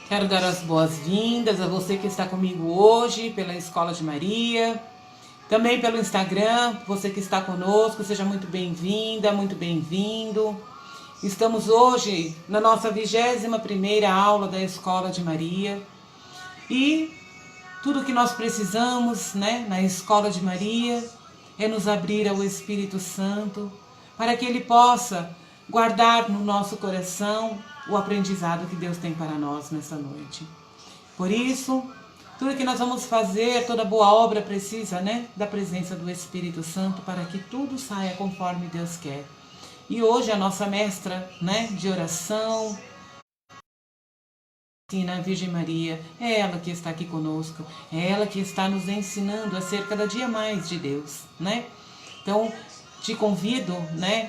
Quero dar as boas-vindas a você que está comigo hoje pela Escola de Maria, também pelo Instagram, você que está conosco, seja muito bem-vinda, muito bem-vindo. Estamos hoje na nossa 21ª aula da Escola de Maria e tudo que nós precisamos, na Escola de Maria é nos abrir ao Espírito Santo para que Ele possa guardar no nosso coração o aprendizado que Deus tem para nós nessa noite. Por isso, tudo que nós vamos fazer, toda boa obra precisa, da presença do Espírito Santo para que tudo saia conforme Deus quer. E hoje a nossa mestra, de oração, a Virgem Maria, é ela que está aqui conosco, é ela que está nos ensinando a ser cada dia mais de Deus, Então, te convido,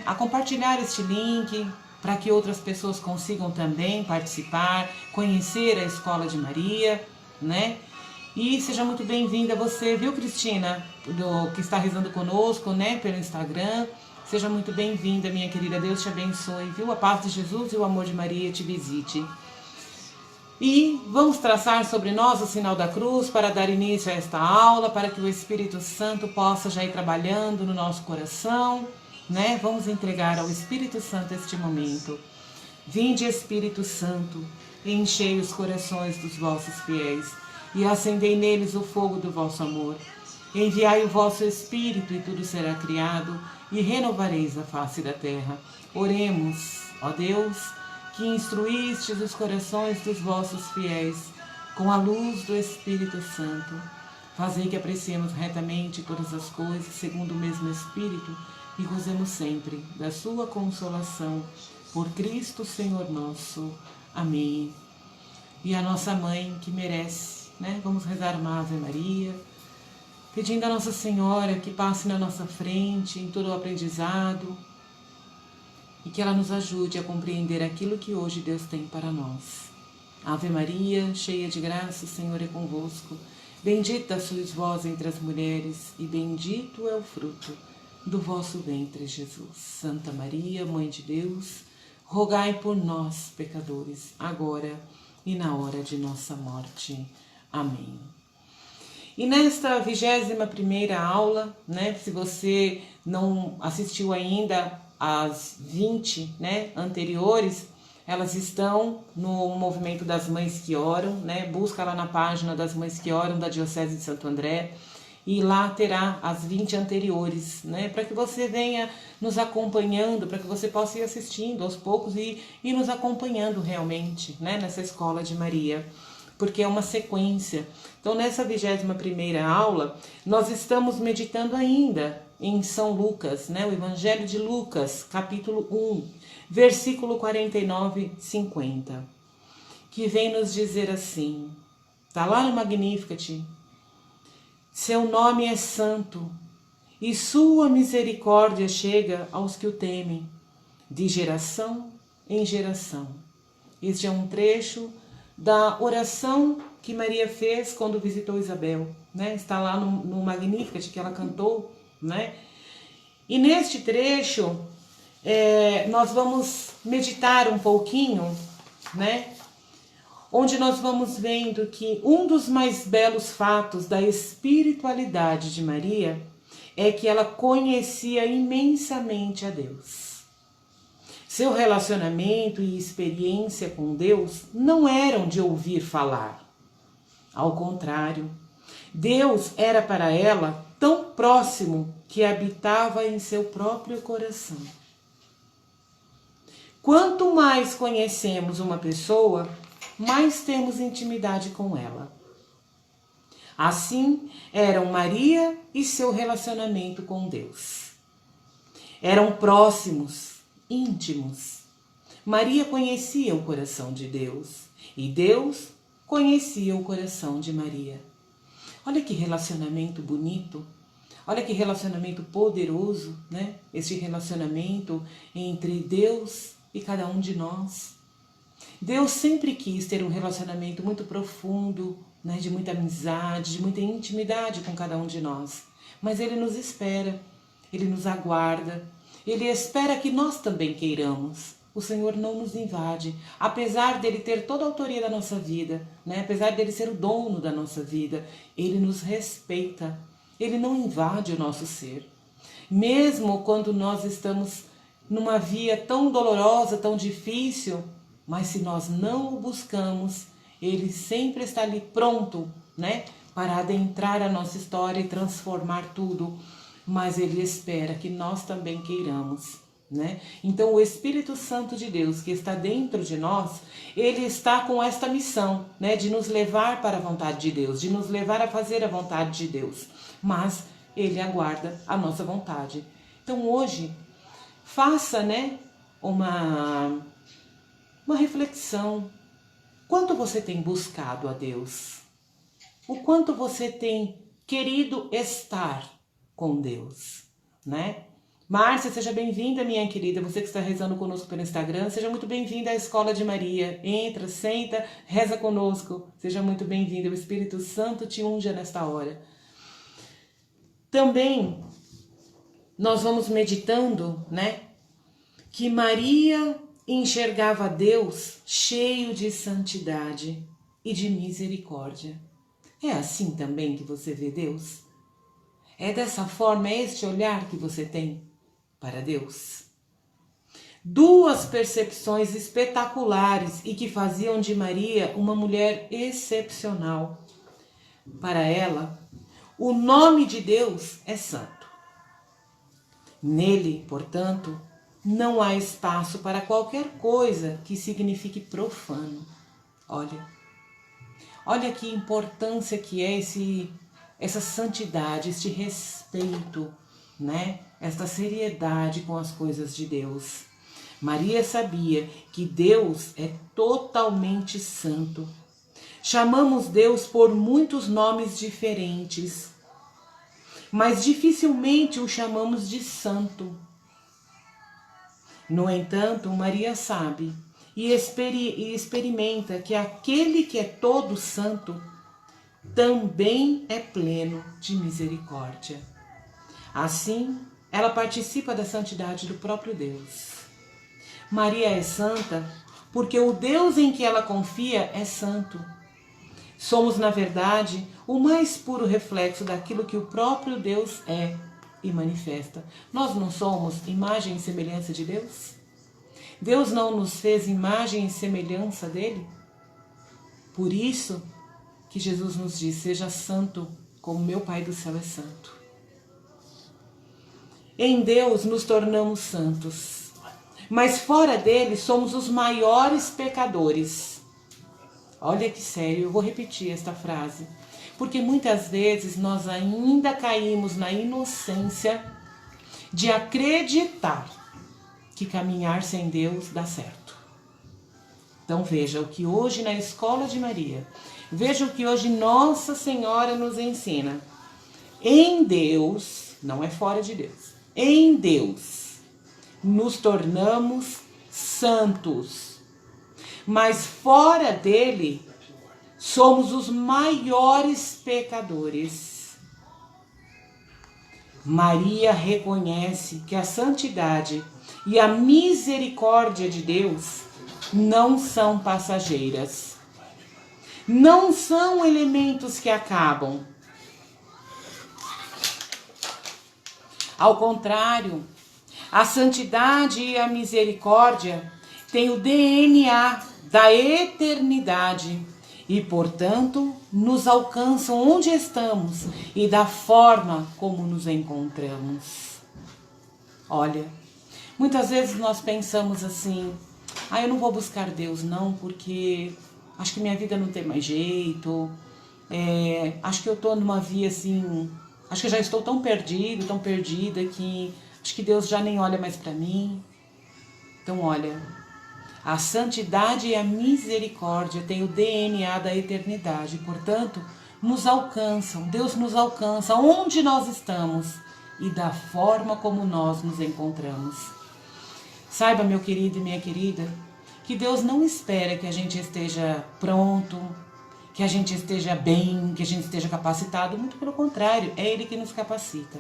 a compartilhar este link para que outras pessoas consigam também participar, conhecer a Escola de Maria, E seja muito bem-vinda você, viu, Cristina, que está rezando conosco, pelo Instagram. Seja muito bem-vinda, minha querida. Deus te abençoe, viu? A paz de Jesus e o amor de Maria te visite. E vamos traçar sobre nós o sinal da cruz para dar início a esta aula, para que o Espírito Santo possa já ir trabalhando no nosso coração, Vamos entregar ao Espírito Santo este momento. Vinde, Espírito Santo, enchei os corações dos vossos fiéis e acendei neles o fogo do vosso amor. Enviai o vosso Espírito e tudo será criado e renovareis a face da terra. Oremos, ó Deus, que instruístes os corações dos vossos fiéis com a luz do Espírito Santo. Fazei que apreciemos retamente todas as coisas segundo o mesmo Espírito e gozemos sempre da sua consolação. Por Cristo, Senhor nosso. Amém. E a nossa mãe que merece, Vamos rezar uma Ave Maria, pedindo a Nossa Senhora que passe na nossa frente em todo o aprendizado e que ela nos ajude a compreender aquilo que hoje Deus tem para nós. Ave Maria, cheia de graça, o Senhor é convosco. Bendita sois vós entre as mulheres e bendito é o fruto do vosso ventre, Jesus. Santa Maria, Mãe de Deus, rogai por nós, pecadores, agora e na hora de nossa morte. Amém. E nesta 21ª aula, se você não assistiu ainda às 20, anteriores, elas estão no movimento das Mães que Oram, Busca lá na página das Mães que Oram da Diocese de Santo André, e lá terá as 20 anteriores, para que você venha nos acompanhando, para que você possa ir assistindo aos poucos e nos acompanhando realmente, nessa Escola de Maria, porque é uma sequência. Então, nessa 21ª aula, nós estamos meditando ainda em São Lucas, o Evangelho de Lucas, capítulo 1, versículo 49 e 50, que vem nos dizer assim, está lá no Magnificat: seu nome é santo, e sua misericórdia chega aos que o temem, de geração em geração. Este é um trecho da oração que Maria fez quando visitou Isabel, Está lá no Magnificat que ela cantou, E neste trecho, nós vamos meditar um pouquinho, onde nós vamos vendo que um dos mais belos fatos da espiritualidade de Maria é que ela conhecia imensamente a Deus. Seu relacionamento e experiência com Deus não eram de ouvir falar. Ao contrário, Deus era para ela tão próximo que habitava em seu próprio coração. Quanto mais conhecemos uma pessoa, mais temos intimidade com ela. Assim eram Maria e seu relacionamento com Deus. Eram próximos, íntimos. Maria conhecia o coração de Deus e Deus conhecia o coração de Maria. Olha que relacionamento bonito, olha que relacionamento poderoso, Esse relacionamento entre Deus e cada um de nós. Deus sempre quis ter um relacionamento muito profundo, de muita amizade, de muita intimidade com cada um de nós. Mas Ele nos espera, Ele nos aguarda, Ele espera que nós também queiramos. o Senhor não nos invade. Apesar dele ter toda a autoria da nossa vida, né? Apesar dele ser o dono da nossa vida, ele nos respeita. Ele não invade o nosso ser. Mesmo quando nós estamos numa via tão dolorosa, tão difícil, mas se nós não o buscamos, ele sempre está ali pronto, né? Para adentrar a nossa história e transformar tudo. Mas ele espera que nós também queiramos, né? Então o Espírito Santo de Deus que está dentro de nós, ele está com esta missão, né? De nos levar para a vontade de Deus, de nos levar a fazer a vontade de Deus. Mas ele aguarda a nossa vontade. Então hoje, faça, né, uma reflexão. Quanto você tem buscado a Deus? O quanto você tem querido estar com Deus, né? Márcia, seja bem-vinda, minha querida. Você que está rezando conosco pelo Instagram, seja muito bem-vinda à Escola de Maria. Entra, senta, reza conosco. Seja muito bem-vinda. O Espírito Santo te unja nesta hora. Também nós vamos meditando, né? Que Maria enxergava Deus cheio de santidade e de misericórdia. É assim também que você vê Deus? É dessa forma, é este olhar que você tem para Deus? Duas percepções espetaculares e que faziam de Maria uma mulher excepcional. Para ela, o nome de Deus é santo. Nele, portanto, não há espaço para qualquer coisa que signifique profano. Olha que importância que é essa santidade, este respeito, né? Esta seriedade com as coisas de Deus. Maria sabia que Deus é totalmente santo. Chamamos Deus por muitos nomes diferentes, mas dificilmente o chamamos de santo. No entanto, Maria sabe e experimenta que aquele que é todo santo também é pleno de misericórdia. Assim, ela participa da santidade do próprio Deus. Maria é santa porque o Deus em que ela confia é santo. Somos, na verdade, o mais puro reflexo daquilo que o próprio Deus é e manifesta. Nós não somos imagem e semelhança de Deus? Deus não nos fez imagem e semelhança dele? Por isso que Jesus nos diz, seja santo como meu Pai do céu é santo. Em Deus nos tornamos santos, mas fora dele somos os maiores pecadores. Olha que sério, eu vou repetir esta frase, porque muitas vezes nós ainda caímos na inocência de acreditar que caminhar sem Deus dá certo. Então veja o que hoje na Escola de Maria, veja o que hoje Nossa Senhora nos ensina. Em Deus, não é fora de Deus, em Deus nos tornamos santos. Mas fora dele, somos os maiores pecadores. Maria reconhece que a santidade e a misericórdia de Deus não são passageiras. Não são elementos que acabam. Ao contrário, a santidade e a misericórdia têm o DNA da eternidade e, portanto, nos alcançam onde estamos e da forma como nos encontramos. Olha, muitas vezes nós pensamos assim, eu não vou buscar Deus não, porque acho que minha vida não tem mais jeito, acho que eu estou numa via assim, acho que eu já estou tão perdido, tão perdida, que acho que Deus já nem olha mais para mim. Então olha, a santidade e a misericórdia têm o DNA da eternidade, portanto, nos alcançam, Deus nos alcança onde nós estamos e da forma como nós nos encontramos. Saiba, meu querido e minha querida, que Deus não espera que a gente esteja pronto, que a gente esteja bem, que a gente esteja capacitado, muito pelo contrário, é Ele que nos capacita.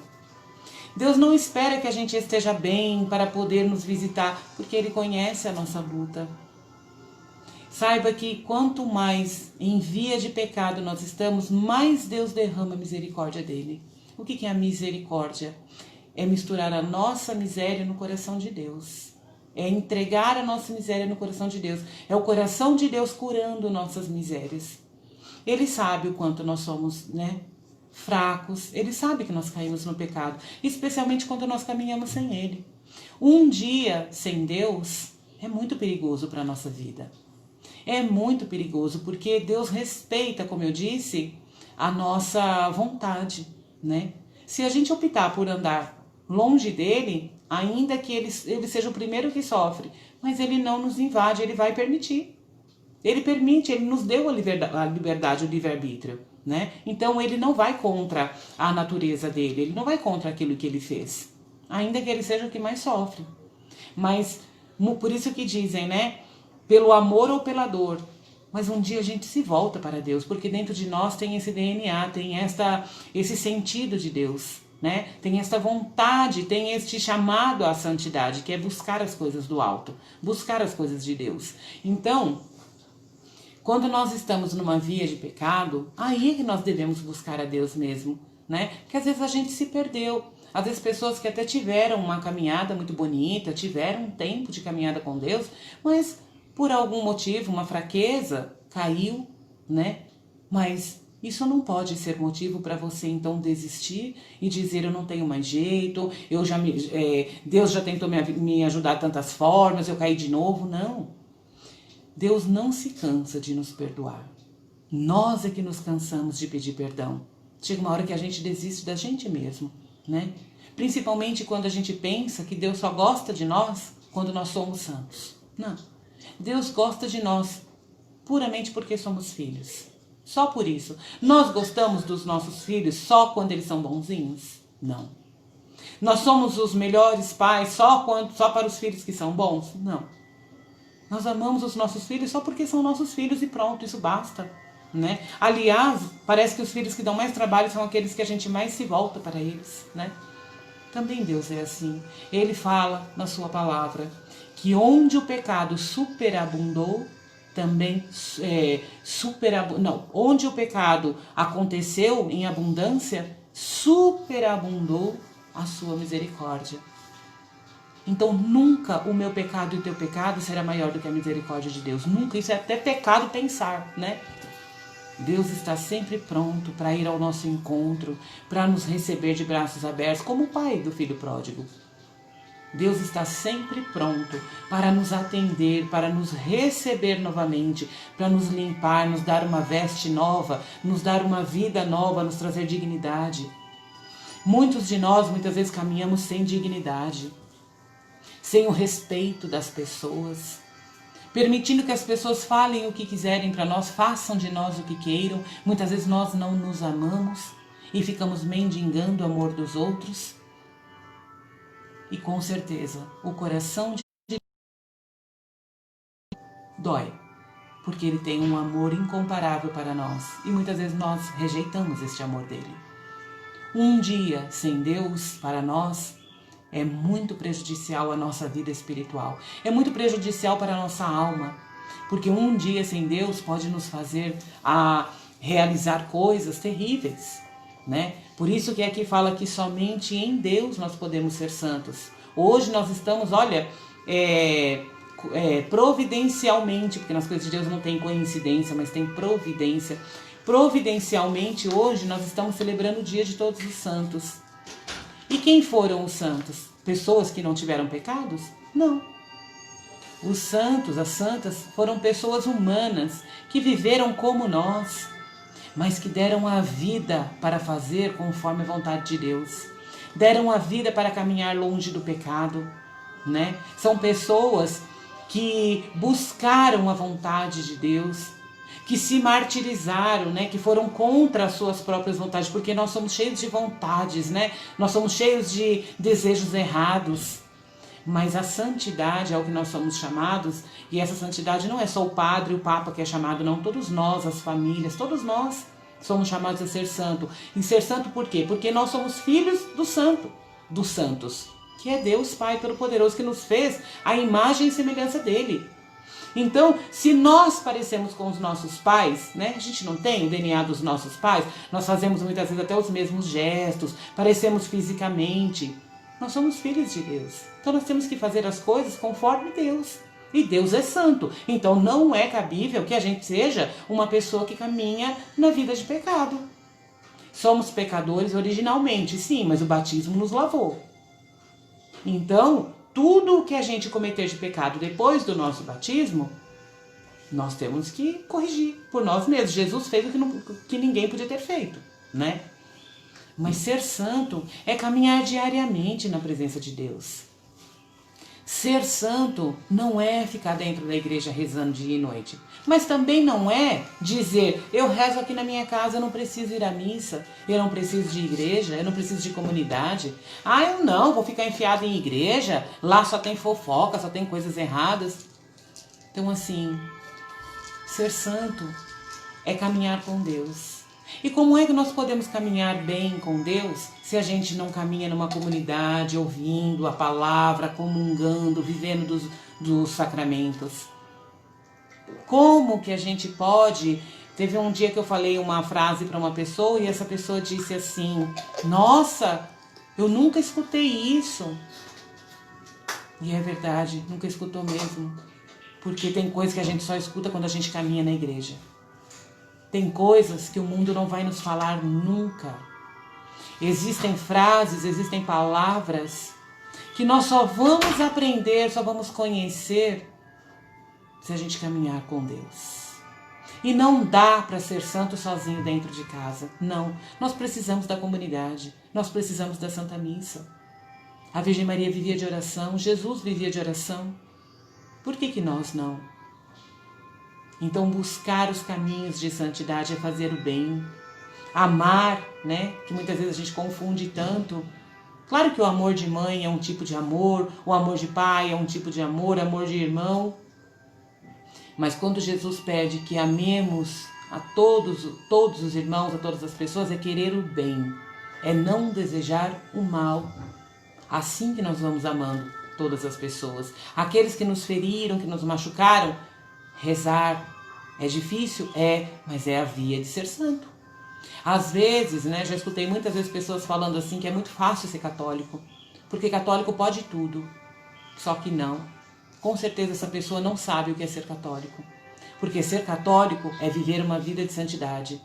Deus não espera que a gente esteja bem para poder nos visitar, porque Ele conhece a nossa luta. Saiba que quanto mais em via de pecado nós estamos, mais Deus derrama a misericórdia dele. O que é a misericórdia? É misturar a nossa miséria no coração de Deus. É entregar a nossa miséria no coração de Deus. É o coração de Deus curando nossas misérias. Ele sabe o quanto nós somos, fracos. Ele sabe que nós caímos no pecado, especialmente quando nós caminhamos sem Ele. Um dia sem Deus é muito perigoso para a nossa vida. É muito perigoso, porque Deus respeita, como eu disse, a nossa vontade, Se a gente optar por andar longe dele, ainda que ele seja o primeiro que sofre, mas ele não nos invade, ele vai permitir. Ele permite, ele nos deu a liberdade, o livre-arbítrio, Então ele não vai contra a natureza dele, ele não vai contra aquilo que ele fez, ainda que ele seja o que mais sofre. Mas por isso que dizem, pelo amor ou pela dor, mas um dia a gente se volta para Deus, porque dentro de nós tem esse DNA, tem esse sentido de Deus, Tem esta vontade, tem este chamado à santidade, que é buscar as coisas do alto, buscar as coisas de Deus. Então, quando nós estamos numa via de pecado, aí é que nós devemos buscar a Deus mesmo, Porque às vezes a gente se perdeu. Às vezes pessoas que até tiveram uma caminhada muito bonita, tiveram um tempo de caminhada com Deus, mas por algum motivo, uma fraqueza, caiu, Mas isso não pode ser motivo para você então desistir e dizer eu não tenho mais jeito, Deus já tentou me ajudar de tantas formas, eu caí de novo. Não. Deus não se cansa de nos perdoar. Nós é que nos cansamos de pedir perdão. Chega uma hora que a gente desiste da gente mesmo, Principalmente quando a gente pensa que Deus só gosta de nós quando nós somos santos. Não. Deus gosta de nós puramente porque somos filhos. Só por isso. Nós gostamos dos nossos filhos só quando eles são bonzinhos? Não. Nós somos os melhores pais só para os filhos que são bons? Não. Nós amamos os nossos filhos só porque são nossos filhos e pronto, isso basta. Aliás, parece que os filhos que dão mais trabalho são aqueles que a gente mais se volta para eles. Também Deus é assim. Ele fala na sua palavra que onde o pecado superabundou, também onde o pecado aconteceu em abundância, superabundou a sua misericórdia. Então nunca o meu pecado e o teu pecado será maior do que a misericórdia de Deus. Nunca, isso é até pecado pensar, Deus está sempre pronto para ir ao nosso encontro, para nos receber de braços abertos, como o pai do filho pródigo. Deus está sempre pronto para nos atender, para nos receber novamente, para nos limpar, nos dar uma veste nova, nos dar uma vida nova, nos trazer dignidade. Muitos de nós, muitas vezes, caminhamos sem dignidade, sem o respeito das pessoas, permitindo que as pessoas falem o que quiserem para nós, façam de nós o que queiram. Muitas vezes nós não nos amamos e ficamos mendigando o amor dos outros. E com certeza o coração de Deus dói, porque Ele tem um amor incomparável para nós e muitas vezes nós rejeitamos este amor dele. Um dia sem Deus para nós é muito prejudicial à nossa vida espiritual, é muito prejudicial para a nossa alma, porque um dia sem Deus pode nos fazer realizar coisas terríveis, Por isso que aqui fala que somente em Deus nós podemos ser santos. Hoje nós estamos, providencialmente, porque nas coisas de Deus não tem coincidência, mas tem providência. Providencialmente hoje nós estamos celebrando o dia de todos os santos. E quem foram os santos? Pessoas que não tiveram pecados? Não. Os santos, as santas, foram pessoas humanas que viveram como nós, mas que deram a vida para fazer conforme a vontade de Deus. Deram a vida para caminhar longe do pecado, São pessoas que buscaram a vontade de Deus, que se martirizaram, que foram contra as suas próprias vontades, porque nós somos cheios de vontades, Nós somos cheios de desejos errados. Mas a santidade é o que nós somos chamados, e essa santidade não é só o padre e o papa que é chamado, não. Todos nós, as famílias, todos nós somos chamados a ser santo. E ser santo por quê? Porque nós somos filhos do santo. dos santos, que é Deus Pai Todo-Poderoso, que nos fez a imagem e semelhança dele. Então, se nós parecemos com os nossos pais, né? A gente não tem o DNA dos nossos pais, nós fazemos muitas vezes até os mesmos gestos, parecemos fisicamente. Nós somos filhos de Deus. Então nós temos que fazer as coisas conforme Deus. E Deus é santo. Então não é cabível que a gente seja uma pessoa que caminha na vida de pecado. Somos pecadores originalmente, sim, mas o batismo nos lavou. Então, tudo o que a gente cometer de pecado depois do nosso batismo, nós temos que corrigir por nós mesmos. Jesus fez o que ninguém podia ter feito, né? Mas ser santo é caminhar diariamente na presença de Deus. Ser santo não é ficar dentro da igreja rezando dia e noite. Mas também não é dizer, eu rezo aqui na minha casa, eu não preciso ir à missa, eu não preciso de igreja, eu não preciso de comunidade. Ah, eu não, vou ficar enfiado em igreja, lá só tem fofoca, só tem coisas erradas. Então assim, ser santo é caminhar com Deus. E como é que nós podemos caminhar bem com Deus se a gente não caminha numa comunidade, ouvindo a palavra, comungando, vivendo dos sacramentos? Como que a gente pode... Teve um dia que eu falei uma frase para uma pessoa e essa pessoa disse assim, nossa, eu nunca escutei isso. E é verdade, nunca escutou mesmo. Porque tem coisas que a gente só escuta quando a gente caminha na igreja. Tem coisas que o mundo não vai nos falar nunca. Existem frases, existem palavras que nós só vamos aprender, só vamos conhecer se a gente caminhar com Deus. E não dá para ser santo sozinho dentro de casa. Não, nós precisamos da comunidade, nós precisamos da Santa Missa. A Virgem Maria vivia de oração, Jesus vivia de oração. Por que nós não? Então buscar os caminhos de santidade é fazer o bem. Amar, né? Que muitas vezes a gente confunde tanto. Claro que o amor de mãe é um tipo de amor, o amor de pai é um tipo de amor de irmão. Mas quando Jesus pede que amemos a todos os irmãos, a todas as pessoas, é querer o bem. É não desejar o mal. Assim que nós vamos amando todas as pessoas. Aqueles que nos feriram, que nos machucaram, rezar. É difícil? É, mas é a via de ser santo. Às vezes, né, já escutei muitas vezes pessoas falando assim que é muito fácil ser católico, porque católico pode tudo. Só que não. Com certeza essa pessoa não sabe o que é ser católico. Porque ser católico é viver uma vida de santidade.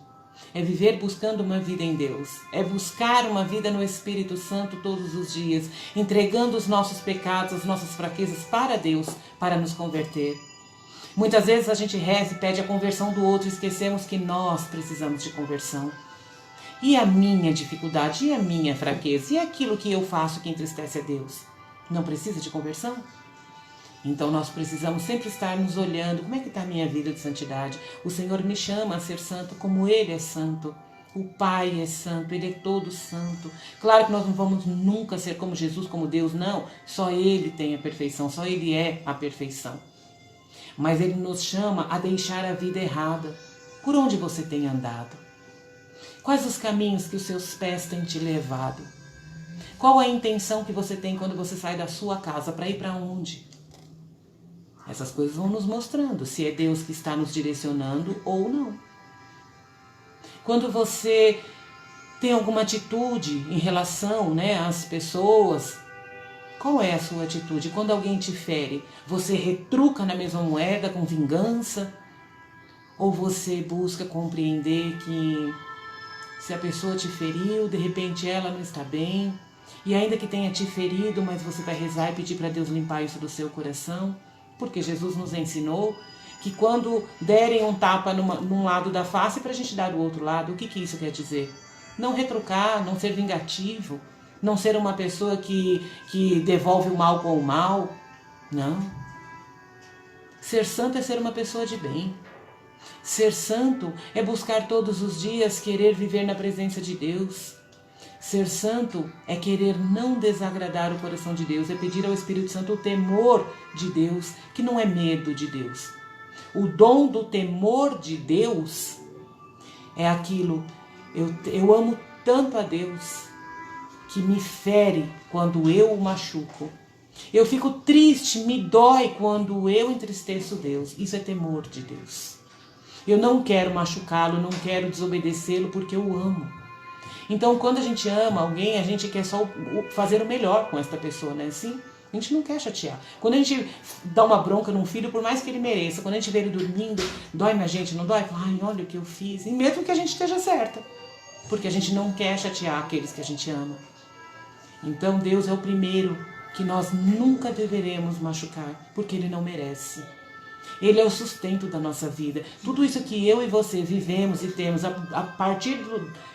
É viver buscando uma vida em Deus. É buscar uma vida no Espírito Santo todos os dias, entregando os nossos pecados, as nossas fraquezas para Deus, para nos converter. Muitas vezes a gente reza e pede a conversão do outro e esquecemos que nós precisamos de conversão. E a minha dificuldade, e a minha fraqueza, e aquilo que eu faço que entristece a Deus? Não precisa de conversão? Então nós precisamos sempre estar nos olhando, como é que está a minha vida de santidade? O Senhor me chama a ser santo como Ele é santo. O Pai é santo, Ele é todo santo. Claro que nós não vamos nunca ser como Jesus, como Deus, não. Só Ele tem a perfeição, só Ele é a perfeição. Mas Ele nos chama a deixar a vida errada. Por onde você tem andado? Quais os caminhos que os seus pés têm te levado? Qual a intenção que você tem quando você sai da sua casa? Para ir para onde? Essas coisas vão nos mostrando se é Deus que está nos direcionando ou não. Quando você tem alguma atitude em relação, né, às pessoas, qual é a sua atitude? Quando alguém te fere, você retruca na mesma moeda com vingança? Ou você busca compreender que se a pessoa te feriu, de repente ela não está bem, e ainda que tenha te ferido, mas você vai rezar e pedir para Deus limpar isso do seu coração? Porque Jesus nos ensinou que quando derem um tapa num lado da face, para a gente dar do outro lado. O que isso quer dizer? Não retrucar, não ser vingativo, não ser uma pessoa que devolve o mal com o mal. Não. Ser santo é ser uma pessoa de bem. Ser santo é buscar todos os dias querer viver na presença de Deus. Ser santo é querer não desagradar o coração de Deus, é pedir ao Espírito Santo o temor de Deus, que não é medo de Deus. O dom do temor de Deus é aquilo, eu amo tanto a Deus, que me fere quando eu o machuco. Eu fico triste, me dói quando eu entristeço Deus. Isso é temor de Deus. Eu não quero machucá-lo, não quero desobedecê-lo porque eu o amo. Então, quando a gente ama alguém, a gente quer só fazer o melhor com esta pessoa, né? Assim, a gente não quer chatear. Quando a gente dá uma bronca num filho, por mais que ele mereça, quando a gente vê ele dormindo, dói na gente, não dói? Ai, olha o que eu fiz. E mesmo que a gente esteja certa. Porque a gente não quer chatear aqueles que a gente ama. Então, Deus é o primeiro que nós nunca deveremos machucar, porque Ele não merece. Ele é o sustento da nossa vida. Tudo isso que eu e você vivemos e temos a partir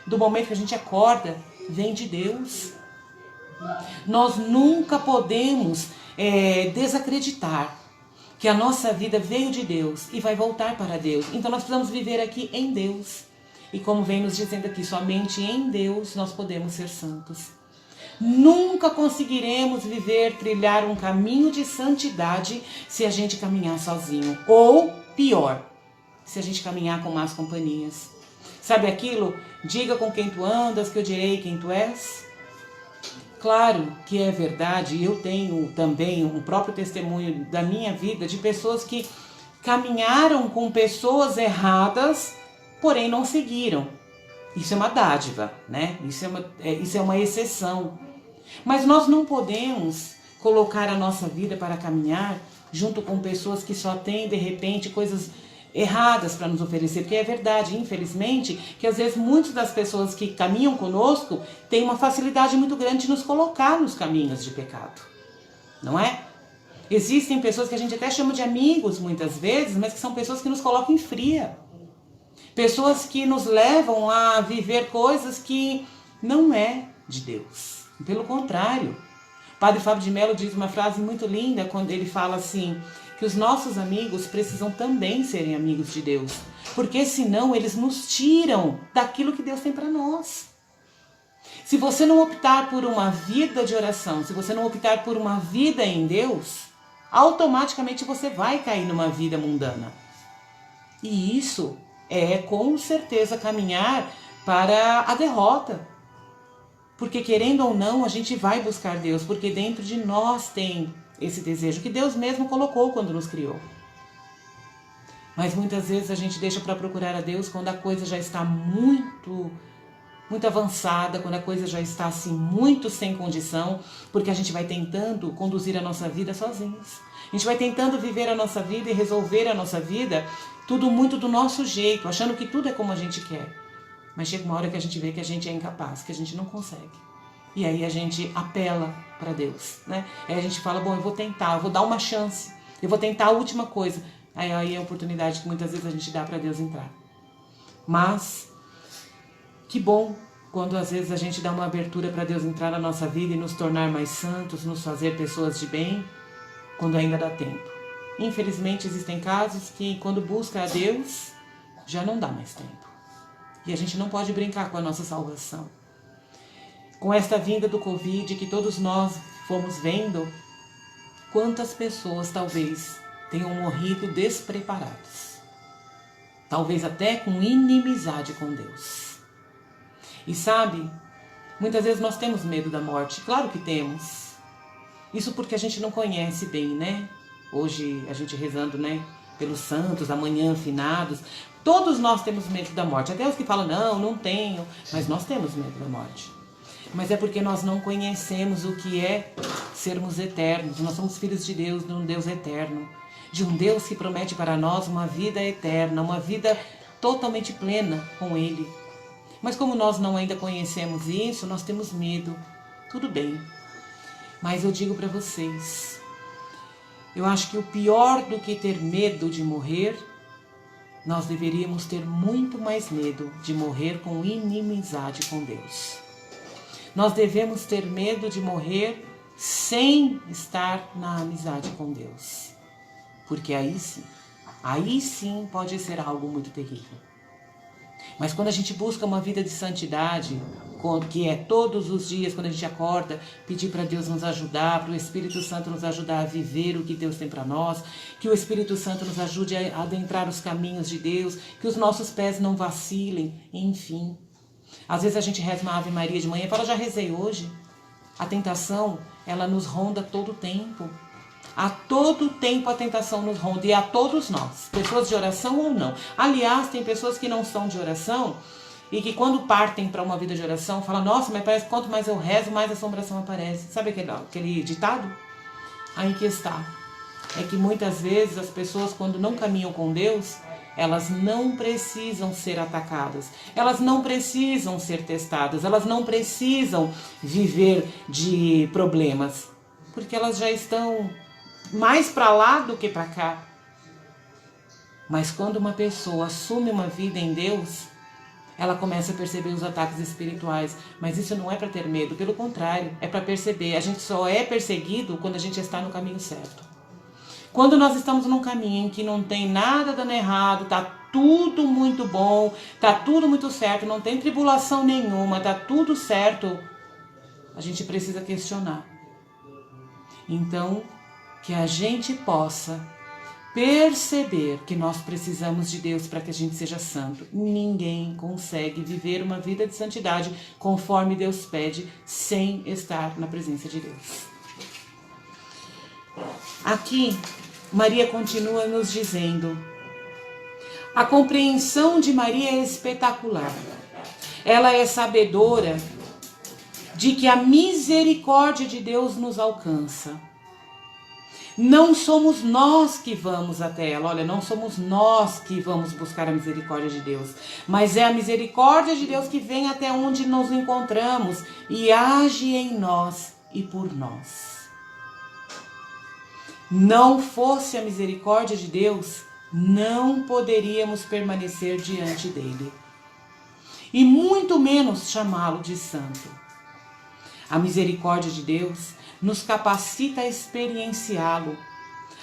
do momento que a gente acorda, vem de Deus. Nós nunca podemos desacreditar que a nossa vida veio de Deus e vai voltar para Deus. Então nós precisamos viver aqui em Deus. E como vem nos dizendo aqui, somente em Deus nós podemos ser santos. Nunca conseguiremos trilhar um caminho de santidade se a gente caminhar sozinho. Ou, pior, se a gente caminhar com más companhias. Sabe aquilo? Diga com quem tu andas, que eu direi quem tu és. Claro que é verdade, eu tenho também um próprio testemunho da minha vida de pessoas que caminharam com pessoas erradas, porém não seguiram. Isso é uma dádiva, né? Isso é uma exceção. Mas nós não podemos colocar a nossa vida para caminhar junto com pessoas que só têm, de repente, coisas erradas para nos oferecer. Porque é verdade, infelizmente, que às vezes muitas das pessoas que caminham conosco têm uma facilidade muito grande de nos colocar nos caminhos de pecado. Não é? Existem pessoas que a gente até chama de amigos muitas vezes, mas que são pessoas que nos colocam em fria. Pessoas que nos levam a viver coisas que não é de Deus. Pelo contrário. Padre Fábio de Mello diz uma frase muito linda quando ele fala assim, que os nossos amigos precisam também serem amigos de Deus. Porque senão eles nos tiram daquilo que Deus tem para nós. Se você não optar por uma vida de oração, se você não optar por uma vida em Deus, automaticamente você vai cair numa vida mundana. E isso é com certeza caminhar para a derrota. Porque querendo ou não, a gente vai buscar Deus, porque dentro de nós tem esse desejo que Deus mesmo colocou quando nos criou. Mas muitas vezes a gente deixa para procurar a Deus quando a coisa já está muito avançada, quando a coisa já está assim muito sem condição, porque a gente vai tentando conduzir a nossa vida sozinhos. A gente vai tentando viver a nossa vida e resolver a nossa vida tudo muito do nosso jeito, achando que tudo é como a gente quer. Mas chega uma hora que a gente vê que a gente é incapaz, que a gente não consegue. E aí a gente apela para Deus, né? Aí a gente fala, bom, eu vou tentar, eu vou dar uma chance, eu vou tentar a última coisa. Aí é a oportunidade que muitas vezes a gente dá para Deus entrar. Mas, que bom quando às vezes a gente dá uma abertura para Deus entrar na nossa vida e nos tornar mais santos, nos fazer pessoas de bem, quando ainda dá tempo. Infelizmente existem casos que quando busca a Deus, já não dá mais tempo. E a gente não pode brincar com a nossa salvação. Com esta vinda do Covid que todos nós fomos vendo, quantas pessoas talvez tenham morrido despreparados. Talvez até com inimizade com Deus. E sabe, muitas vezes nós temos medo da morte. Claro que temos. Isso porque a gente não conhece bem, né? Hoje a gente rezando, né? Pelos santos, amanhã finados. Todos nós temos medo da morte. Até os que falam, não tenho. Mas nós temos medo da morte. Mas é porque nós não conhecemos o que é sermos eternos. Nós somos filhos de Deus, de um Deus eterno. De um Deus que promete para nós uma vida eterna, uma vida totalmente plena com Ele. Mas como nós não ainda conhecemos isso, nós temos medo. Tudo bem. Mas eu digo para vocês, eu acho que o pior do que ter medo de morrer, nós deveríamos ter muito mais medo de morrer com inimizade com Deus. Nós devemos ter medo de morrer sem estar na amizade com Deus. Porque aí sim pode ser algo muito terrível. Mas quando a gente busca uma vida de santidade, que é todos os dias, quando a gente acorda, pedir para Deus nos ajudar, para o Espírito Santo nos ajudar a viver o que Deus tem para nós, que o Espírito Santo nos ajude a adentrar os caminhos de Deus, que os nossos pés não vacilem, enfim. Às vezes a gente reza uma Ave Maria de manhã e fala, já rezei hoje. A tentação, ela nos ronda todo o tempo. A todo tempo a tentação nos ronda, e a todos nós, pessoas de oração ou não. Aliás, tem pessoas que não são de oração e que quando partem para uma vida de oração, falam, nossa, mas parece que quanto mais eu rezo, mais a assombração aparece. Sabe aquele ditado? Aí que está. É que muitas vezes as pessoas, quando não caminham com Deus, elas não precisam ser atacadas, elas não precisam ser testadas, elas não precisam viver de problemas, porque elas já estão mais para lá do que para cá. Mas quando uma pessoa assume uma vida em Deus, ela começa a perceber os ataques espirituais. Mas isso não é para ter medo, pelo contrário, é para perceber. A gente só é perseguido quando a gente está no caminho certo. Quando nós estamos num caminho em que não tem nada dando errado, tá tudo muito bom, tá tudo muito certo, não tem tribulação nenhuma, tá tudo certo, a gente precisa questionar. Então, que a gente possa perceber que nós precisamos de Deus para que a gente seja santo. Ninguém consegue viver uma vida de santidade conforme Deus pede sem estar na presença de Deus. Aqui, Maria continua nos dizendo: a compreensão de Maria é espetacular. Ela é sabedora de que a misericórdia de Deus nos alcança. Não somos nós que vamos até ela, olha, não somos nós que vamos buscar a misericórdia de Deus, mas é a misericórdia de Deus que vem até onde nos encontramos e age em nós e por nós. Não fosse a misericórdia de Deus, não poderíamos permanecer diante dele, e muito menos chamá-lo de santo. A misericórdia de Deus nos capacita a experienciá-lo,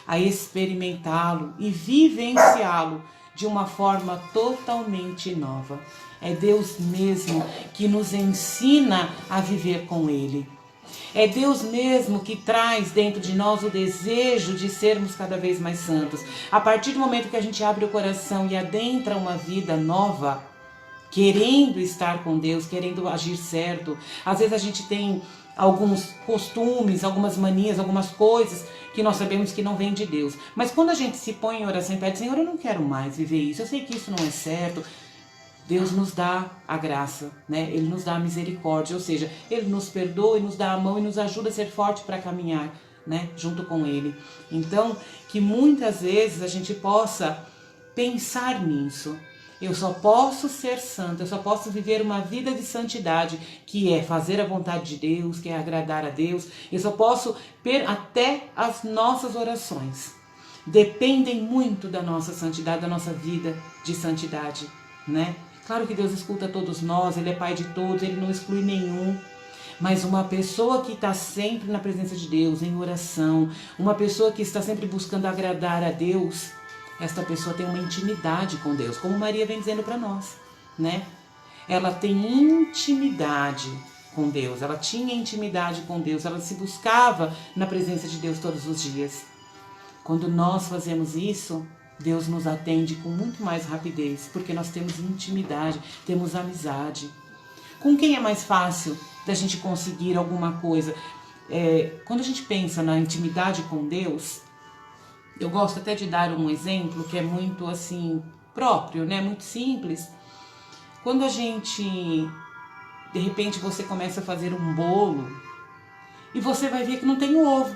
a experimentá-lo e vivenciá-lo de uma forma totalmente nova. É Deus mesmo que nos ensina a viver com Ele. É Deus mesmo que traz dentro de nós o desejo de sermos cada vez mais santos. A partir do momento que a gente abre o coração e adentra uma vida nova, querendo estar com Deus, querendo agir certo, às vezes a gente tem alguns costumes, algumas manias, algumas coisas que nós sabemos que não vêm de Deus. Mas quando a gente se põe em oração e pede, Senhor, eu não quero mais viver isso, eu sei que isso não é certo, Deus nos dá a graça, né? Ele nos dá a misericórdia, ou seja, Ele nos perdoa e nos dá a mão e nos ajuda a ser forte para caminhar, né? Junto com Ele. Então, que muitas vezes a gente possa pensar nisso. Eu só posso ser santo, eu só posso viver uma vida de santidade, que é fazer a vontade de Deus, que é agradar a Deus. Eu só posso, até as nossas orações dependem muito da nossa santidade, da nossa vida de santidade, né? Claro que Deus escuta todos nós, Ele é Pai de todos, Ele não exclui nenhum. Mas uma pessoa que está sempre na presença de Deus, em oração, uma pessoa que está sempre buscando agradar a Deus, esta pessoa tem uma intimidade com Deus, como Maria vem dizendo para nós, né? Ela tem intimidade com Deus, ela tinha intimidade com Deus, ela se buscava na presença de Deus todos os dias. Quando nós fazemos isso, Deus nos atende com muito mais rapidez, porque nós temos intimidade, temos amizade. Com quem é mais fácil da gente conseguir alguma coisa? Quando a gente pensa na intimidade com Deus, eu gosto até de dar um exemplo que é muito assim, próprio, né? Muito simples. Quando a gente, de repente você começa a fazer um bolo e você vai ver que não tem ovo.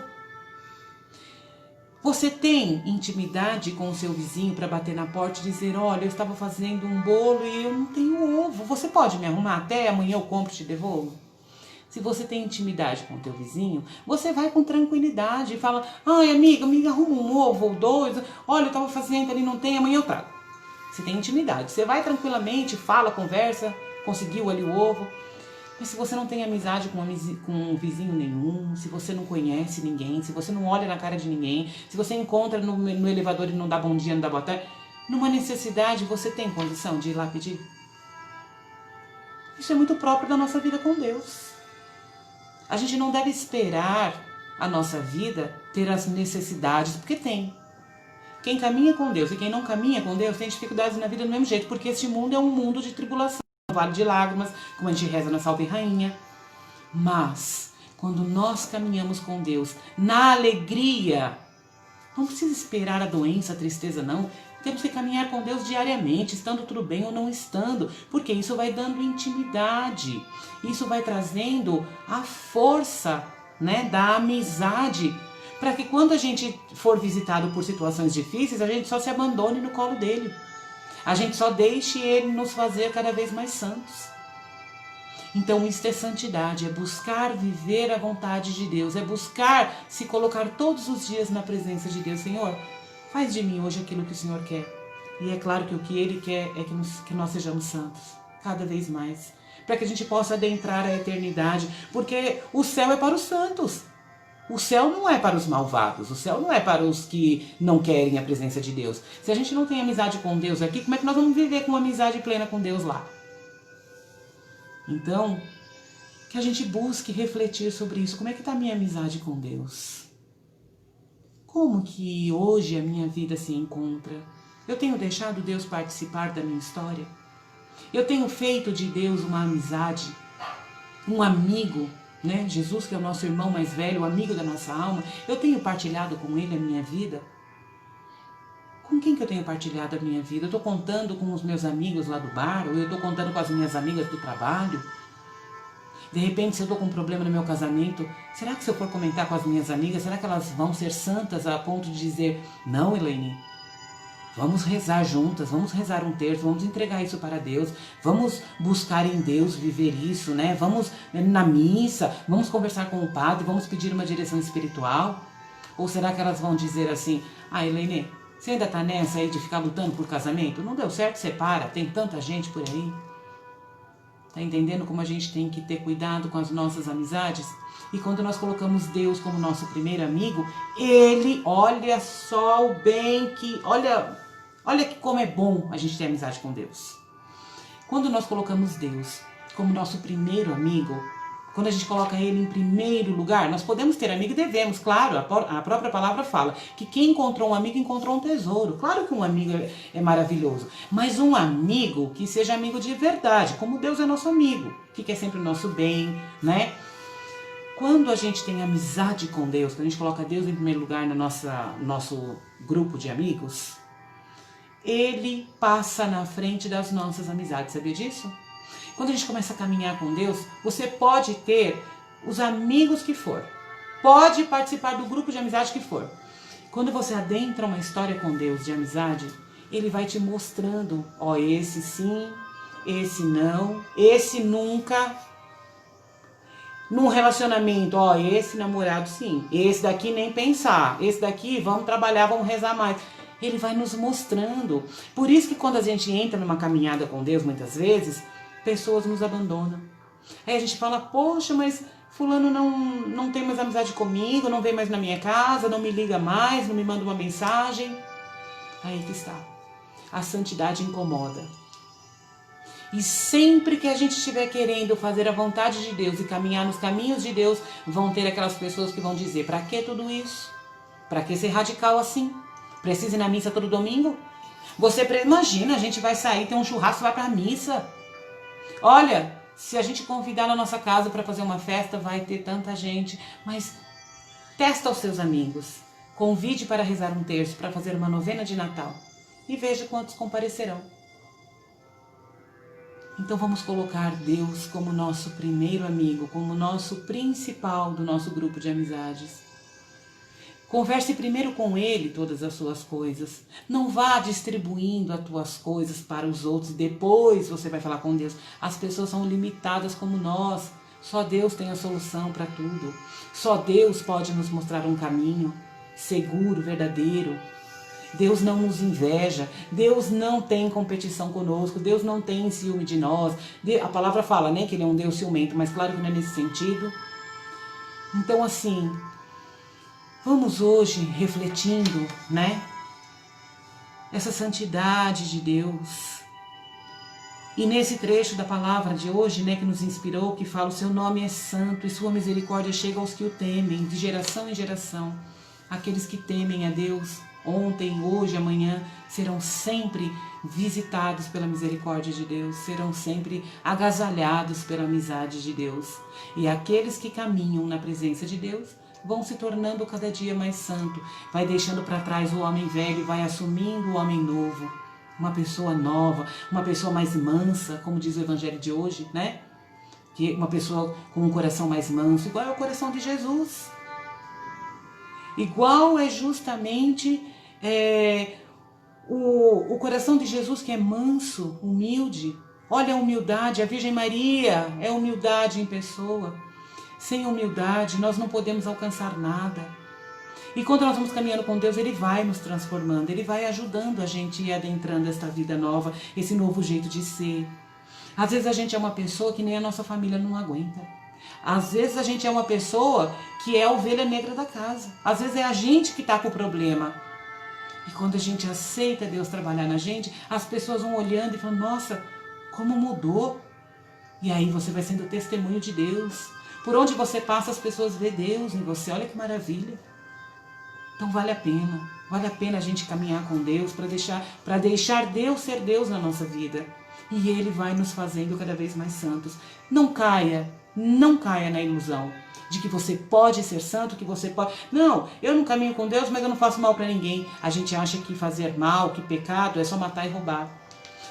Você tem intimidade com o seu vizinho para bater na porta e dizer, olha, eu estava fazendo um bolo e eu não tenho ovo. Você pode me arrumar até amanhã eu compro e te devolvo? Se você tem intimidade com o teu vizinho, você vai com tranquilidade e fala, ai amiga, me arruma um ovo ou dois, olha, eu estava fazendo ali, não tem, amanhã eu trago. Você tem intimidade, você vai tranquilamente, fala, conversa, conseguiu ali o ovo. Mas se você não tem amizade com um vizinho nenhum, se você não conhece ninguém, se você não olha na cara de ninguém, se você encontra no elevador e não dá bom dia, não dá boa tarde, numa necessidade você tem condição de ir lá pedir? Isso é muito próprio da nossa vida com Deus. A gente não deve esperar a nossa vida ter as necessidades, porque tem. Quem caminha com Deus e quem não caminha com Deus tem dificuldades na vida do mesmo jeito, porque este mundo é um mundo de tribulação, um vale de lágrimas, como a gente reza na Salve Rainha. Mas Quando nós caminhamos com Deus na alegria, não precisa esperar a doença, a tristeza, não. Temos que caminhar com Deus diariamente, estando tudo bem ou não estando, porque isso vai dando intimidade, isso vai trazendo a força, né, da amizade, para que quando a gente for visitado por situações difíceis, a gente só se abandone no colo dele, a gente só deixe ele nos fazer cada vez mais santos. Então isso é santidade, é buscar viver a vontade de Deus, é buscar se colocar todos os dias na presença de Deus. Senhor, faz de mim hoje aquilo que o Senhor quer. E é claro que o que Ele quer é que nós sejamos santos, cada vez mais, para que a gente possa adentrar a eternidade, porque o céu é para os santos. O céu não é para os malvados, o céu não é para os que não querem a presença de Deus. Se a gente não tem amizade com Deus aqui, como é que nós vamos viver com uma amizade plena com Deus lá? Então, que a gente busque refletir sobre isso. Como é que está a minha amizade com Deus? Como que hoje a minha vida se encontra? Eu tenho deixado Deus participar da minha história? Eu tenho feito de Deus uma amizade, um amigo, né? Jesus, que é o nosso irmão mais velho, o amigo da nossa alma. Eu tenho partilhado com Ele a minha vida? Com quem que eu tenho partilhado a minha vida? Eu estou contando com os meus amigos lá do bar, ou eu estou contando com as minhas amigas do trabalho? De repente, se eu estou com um problema no meu casamento, será que se eu for comentar com as minhas amigas, será que elas vão ser santas a ponto de dizer, não, Elaine, vamos rezar juntas, vamos rezar um terço, vamos entregar isso para Deus, vamos buscar em Deus viver isso, né? Vamos na missa, vamos conversar com o padre, vamos pedir uma direção espiritual? Ou será que elas vão dizer assim, Elaine, você ainda está nessa aí de ficar lutando por casamento? Não deu certo, separa, tem tanta gente por aí. Tá entendendo como a gente tem que ter cuidado com as nossas amizades? E quando nós colocamos Deus como nosso primeiro amigo, Ele, olha só o bem que... Olha que como é bom a gente ter amizade com Deus. Quando nós colocamos Deus como nosso primeiro amigo, quando a gente coloca Ele em primeiro lugar, nós podemos ter amigo e devemos, claro, a própria palavra fala que quem encontrou um amigo encontrou um tesouro. Claro que um amigo é maravilhoso, mas um amigo que seja amigo de verdade, como Deus é nosso amigo, que quer sempre o nosso bem, né? Quando a gente tem amizade com Deus, quando a gente coloca Deus em primeiro lugar no nosso grupo de amigos, Ele passa na frente das nossas amizades, sabia disso? Quando a gente começa a caminhar com Deus, você pode ter os amigos que for, pode participar do grupo de amizade que for. Quando você adentra uma história com Deus de amizade, Ele vai te mostrando, ó, esse sim, esse não, esse nunca. Num relacionamento, ó, esse namorado sim, esse daqui nem pensar, esse daqui vamos trabalhar, vamos rezar mais. Ele vai nos mostrando. Por isso que quando a gente entra numa caminhada com Deus, muitas vezes, pessoas nos abandonam. Aí a gente fala, poxa, mas fulano não tem mais amizade comigo, não vem mais na minha casa, não me liga mais, não me manda uma mensagem. Aí que está. A santidade incomoda. E sempre que a gente estiver querendo fazer a vontade de Deus e caminhar nos caminhos de Deus, vão ter aquelas pessoas que vão dizer, pra que tudo isso? Pra que ser radical assim? Precisa ir na missa todo domingo? Você imagina, a gente vai sair, tem um churrasco, vai pra missa. Olha, se a gente convidar na nossa casa para fazer uma festa, vai ter tanta gente. Mas testa os seus amigos. Convide para rezar um terço, para fazer uma novena de Natal. E veja quantos comparecerão. Então vamos colocar Deus como nosso primeiro amigo, como nosso principal do nosso grupo de amizades. Converse primeiro com Ele todas as suas coisas. Não vá distribuindo as tuas coisas para os outros e depois você vai falar com Deus. As pessoas são limitadas como nós. Só Deus tem a solução para tudo. Só Deus pode nos mostrar um caminho seguro, verdadeiro. Deus não nos inveja, Deus não tem competição conosco, Deus não tem ciúme de nós. A palavra fala, né, que Ele é um Deus ciumento, mas claro que não é nesse sentido. Então assim, vamos hoje refletindo, né, essa santidade de Deus. E nesse trecho da palavra de hoje, né, que nos inspirou, que fala, o seu nome é santo e sua misericórdia chega aos que o temem, de geração em geração. Aqueles que temem a Deus, ontem, hoje, amanhã, serão sempre visitados pela misericórdia de Deus, serão sempre agasalhados pela amizade de Deus. E aqueles que caminham na presença de Deus vão se tornando cada dia mais santo, vai deixando para trás o homem velho e vai assumindo o homem novo, uma pessoa nova, uma pessoa mais mansa, como diz o evangelho de hoje, né? Que uma pessoa com um coração mais manso, igual é o coração de Jesus. Igual é justamente o coração de Jesus, que é manso, humilde. Olha a humildade, a Virgem Maria é humildade em pessoa. Sem humildade nós não podemos alcançar nada. E quando nós vamos caminhando com Deus, Ele vai nos transformando, Ele vai ajudando a gente a ir adentrando esta vida nova, esse novo jeito de ser. Às vezes a gente é uma pessoa que nem a nossa família não aguenta. Às vezes a gente é uma pessoa que é a ovelha negra da casa. Às vezes é a gente que está com o problema. E quando a gente aceita Deus trabalhar na gente, as pessoas vão olhando e falando, nossa, como mudou. E aí você vai sendo testemunho de Deus. Por onde você passa, as pessoas vê Deus em você. Olha que maravilha. Então vale a pena a gente caminhar com Deus para deixar Deus ser Deus na nossa vida. E Ele vai nos fazendo cada vez mais santos. Não caia na ilusão de que você pode ser santo, que você pode... Não, eu não caminho com Deus, mas eu não faço mal para ninguém. A gente acha que fazer mal, que pecado é só matar e roubar.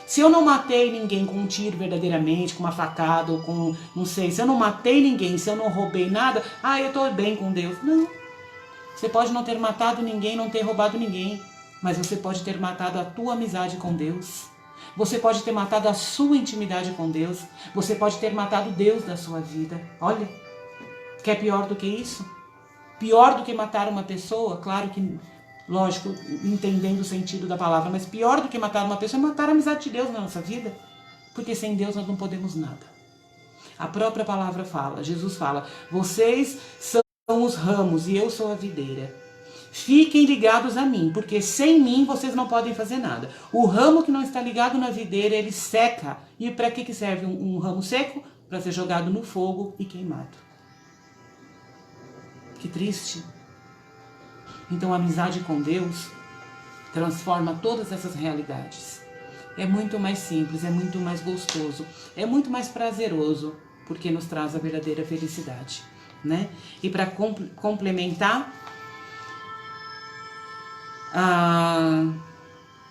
Se eu não matei ninguém com um tiro verdadeiramente, com uma facada ou com, não sei, se eu não matei ninguém, se eu não roubei nada, eu estou bem com Deus. Não. Você pode não ter matado ninguém, não ter roubado ninguém, mas você pode ter matado a tua amizade com Deus. Você pode ter matado a sua intimidade com Deus. Você pode ter matado Deus da sua vida. Olha, quer pior do que isso? Pior do que matar uma pessoa, claro que, lógico, entendendo o sentido da palavra, mas pior do que matar uma pessoa é matar a amizade de Deus na nossa vida. Porque sem Deus nós não podemos nada. A própria palavra fala, Jesus fala, vocês são os ramos e eu sou a videira. Fiquem ligados a mim, porque sem mim vocês não podem fazer nada. O ramo que não está ligado na videira, ele seca. E para que serve um ramo seco? Para ser jogado no fogo e queimado. Que triste. Então a amizade com Deus transforma todas essas realidades. É muito mais simples, é muito mais gostoso, é muito mais prazeroso, porque nos traz a verdadeira felicidade, né? E para complementar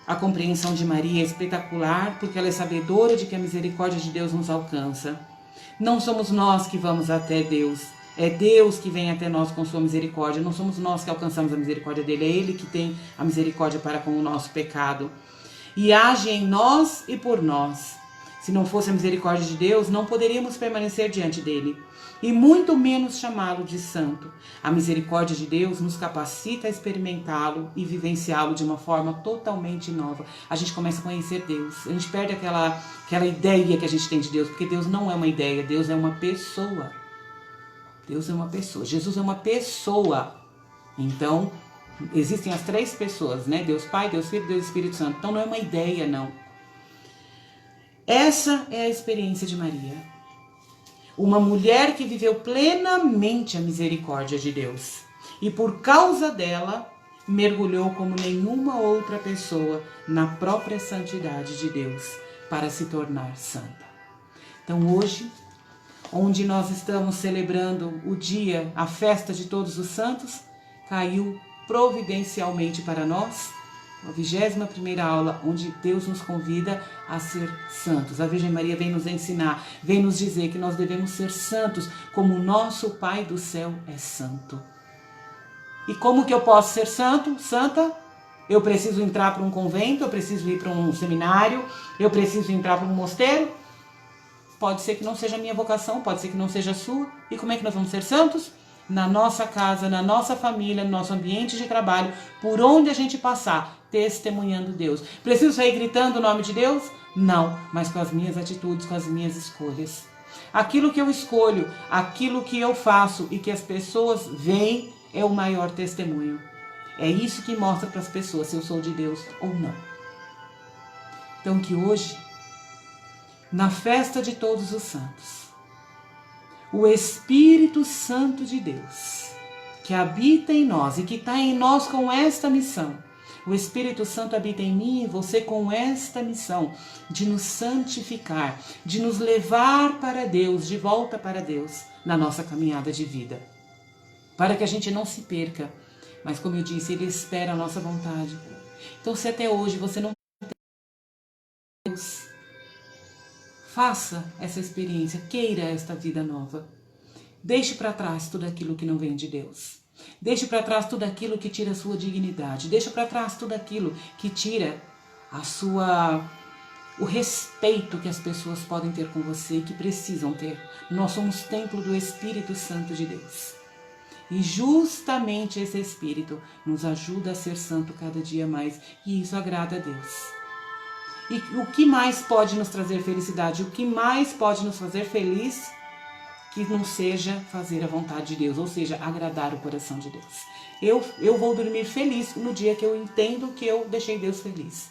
a compreensão de Maria é espetacular, porque ela é sabedora de que a misericórdia de Deus nos alcança. Não somos nós que vamos até Deus, é Deus que vem até nós com sua misericórdia. Não somos nós que alcançamos a misericórdia dele, é Ele que tem a misericórdia para com o nosso pecado. E age em nós e por nós. Se não fosse a misericórdia de Deus, não poderíamos permanecer diante dele. E muito menos chamá-lo de santo. A misericórdia de Deus nos capacita a experimentá-lo e vivenciá-lo de uma forma totalmente nova. A gente começa a conhecer Deus. A gente perde aquela ideia que a gente tem de Deus, porque Deus não é uma ideia, Deus é uma pessoa. Deus é uma pessoa. Jesus é uma pessoa. Então, existem as três pessoas, né? Deus Pai, Deus Filho, Deus Espírito Santo. Então não é uma ideia, não. Essa é a experiência de Maria. Uma mulher que viveu plenamente a misericórdia de Deus. E por causa dela, mergulhou como nenhuma outra pessoa na própria santidade de Deus para se tornar santa. Então hoje, onde nós estamos celebrando o dia, a festa de todos os santos, caiu providencialmente para nós a 21ª aula, onde Deus nos convida a ser santos. A Virgem Maria vem nos ensinar, vem nos dizer que nós devemos ser santos como o nosso Pai do céu é santo. E como que eu posso ser santo, santa? Eu preciso entrar para um convento, eu preciso ir para um seminário, eu preciso entrar para um mosteiro? Pode ser que não seja a minha vocação, pode ser que não seja a sua. E como é que nós vamos ser santos? Na nossa casa, na nossa família, no nosso ambiente de trabalho, por onde a gente passar, testemunhando Deus. Preciso sair gritando o nome de Deus? Não, mas com as minhas atitudes, com as minhas escolhas. Aquilo que eu escolho, aquilo que eu faço e que as pessoas veem é o maior testemunho. É isso que mostra para as pessoas se eu sou de Deus ou não. Então que hoje, na festa de todos os santos, o Espírito Santo de Deus, que habita em nós e que está em nós com esta missão, O Espírito Santo habita em mim e você com esta missão de nos santificar, de nos levar para Deus, de volta para Deus, na nossa caminhada de vida. Para que a gente não se perca, mas como eu disse, Ele espera a nossa vontade. Então, se até hoje você não tem Deus, faça essa experiência, queira esta vida nova. Deixe para trás tudo aquilo que não vem de Deus. Deixe para trás tudo aquilo que tira a sua dignidade. Deixe para trás tudo aquilo que tira o respeito que as pessoas podem ter com você e que precisam ter. Nós somos templo do Espírito Santo de Deus. E justamente esse Espírito nos ajuda a ser santo cada dia mais. E isso agrada a Deus. E o que mais pode nos trazer felicidade? O que mais pode nos fazer feliz? Que não seja fazer a vontade de Deus, ou seja, agradar o coração de Deus. Eu vou dormir feliz no dia que eu entendo que eu deixei Deus feliz.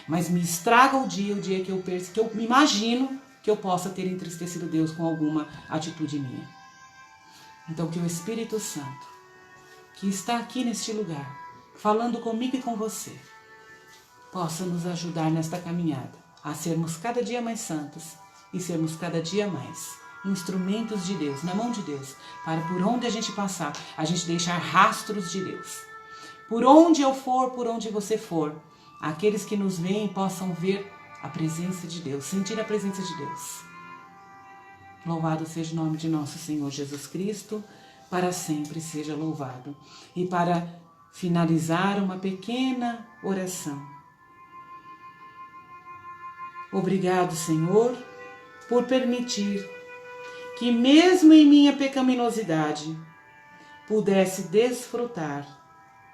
Mas me estraga o dia que eu me imagino que eu possa ter entristecido Deus com alguma atitude minha. Então que o Espírito Santo, que está aqui neste lugar, falando comigo e com você, possa nos ajudar nesta caminhada, a sermos cada dia mais santos e sermos cada dia mais instrumentos de Deus, na mão de Deus, para por onde a gente passar, a gente deixar rastros de Deus. Por onde eu for, por onde você for, aqueles que nos veem possam ver a presença de Deus, sentir a presença de Deus. Louvado seja o nome de nosso Senhor Jesus Cristo, para sempre seja louvado. E para finalizar, uma pequena oração. Obrigado, Senhor, por permitir que mesmo em minha pecaminosidade pudesse desfrutar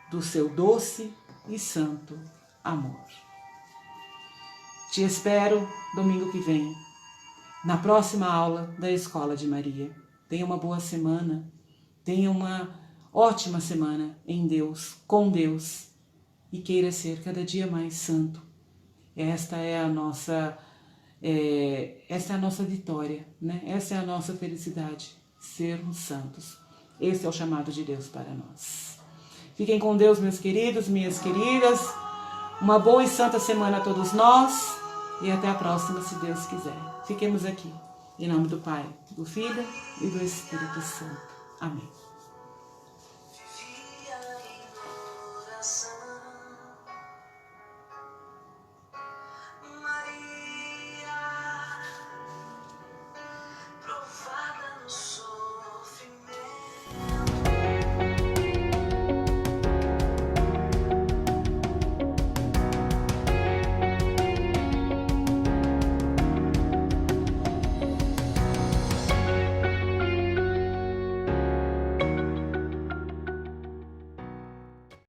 do seu doce e santo amor. Te espero domingo que vem, na próxima aula da Escola de Maria. Tenha uma boa semana, tenha uma ótima semana em Deus, com Deus, e queira ser cada dia mais santo. Esta é a nossa vitória, né? Essa é a nossa felicidade, sermos santos. Esse é o chamado de Deus para nós. Fiquem com Deus, meus queridos, minhas queridas. Uma boa e santa semana a todos nós e até a próxima, se Deus quiser. Fiquemos aqui, em nome do Pai, do Filho e do Espírito Santo. Amém.